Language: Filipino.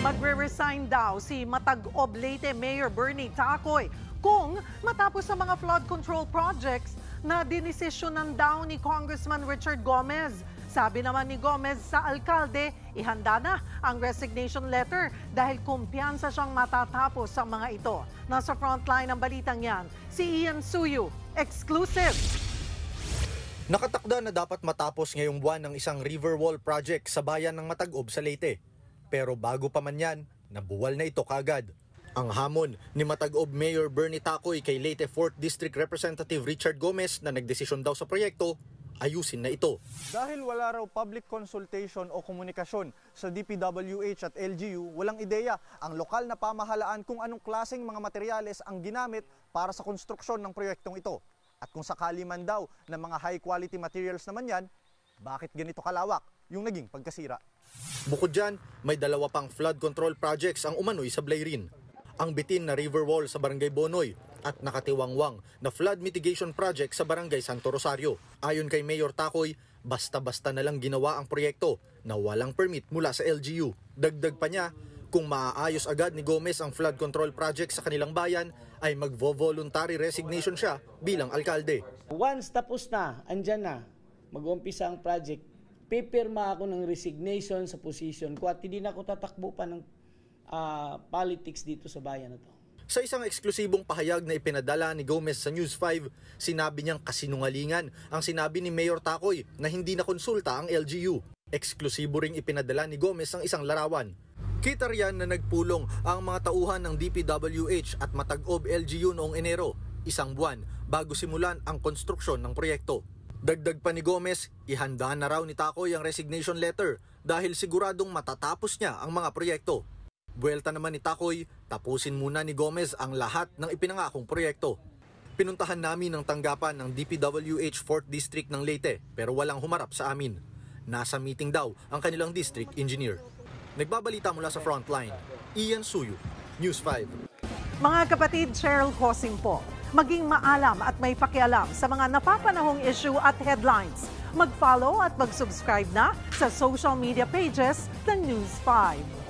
Magre-resign daw si Matag-Ob Leyte Mayor Bernie Tacoy kung matapos sa mga flood control projects na dinesisyonan daw ni Congressman Richard Gomez. Sabi naman ni Gomez sa alkalde, ihanda na ang resignation letter dahil kumpiyansa siyang matatapos sa mga ito. Nasa frontline ng balitang yan, si Ian Suyu, exclusive. Nakatakda na dapat matapos ngayong buwan ng isang river wall project sa bayan ng Matag-Ob sa Leyte. Pero bago pa man yan, nabuwal na ito kagad. Ang hamon ni Matag-Ob Mayor Bernie Tacoy kay Leyte 4th District Representative Richard Gomez na nagdesisyon daw sa proyekto, ayusin na ito. Dahil wala raw public consultation o komunikasyon sa DPWH at LGU, walang ideya ang lokal na pamahalaan kung anong klaseng mga materyales ang ginamit para sa konstruksyon ng proyektong ito. At kung sakali man daw ng mga high quality materials naman yan, bakit ganito kalawak yung naging pagkasira? Bukod dyan, may dalawa pang flood control projects ang umano'y sablay rin. Ang bitin na river wall sa Barangay Bonoy at nakatiwangwang na flood mitigation project sa Barangay Santo Rosario. Ayon kay Mayor Tacoy, basta-basta na lang ginawa ang proyekto na walang permit mula sa LGU. Dagdag pa niya, kung maaayos agad ni Gomez ang flood control project sa kanilang bayan, ay magvo-voluntary resignation siya bilang alkalde. Once tapos na, andyan na, mag-umpisa ang project, pipirma ako ng resignation sa position ko at hindi na ako tatakbo pa ng politics dito sa bayan na to. Sa isang eksklusibong pahayag na ipinadala ni Gomez sa News 5, sinabi niyang kasinungalingan ang sinabi ni Mayor Tacoy na hindi na konsulta ang LGU. Eksklusibo ring ipinadala ni Gomez ang isang larawan. Kita riyan na nagpulong ang mga tauhan ng DPWH at Matag-Ob LGU noong Enero, isang buwan bago simulan ang konstruksyon ng proyekto. Dagdag pa ni Gomez, ihanda na raw ni Tacoy ang resignation letter dahil siguradong matatapos niya ang mga proyekto. Buwelta naman ni Tacoy, tapusin muna ni Gomez ang lahat ng ipinangakong proyekto. Pinuntahan namin ang tanggapan ng DPWH 4th District ng Leyte pero walang humarap sa amin. Nasa meeting daw ang kanilang district engineer. Nagbabalita mula sa Frontline, Ian Suyu, News 5. Mga kapatid, Cheryl Cosing po. Maging maalam at may pakialam sa mga napapanahong issue at headlines. Mag-follow at mag-subscribe na sa social media pages ng News 5.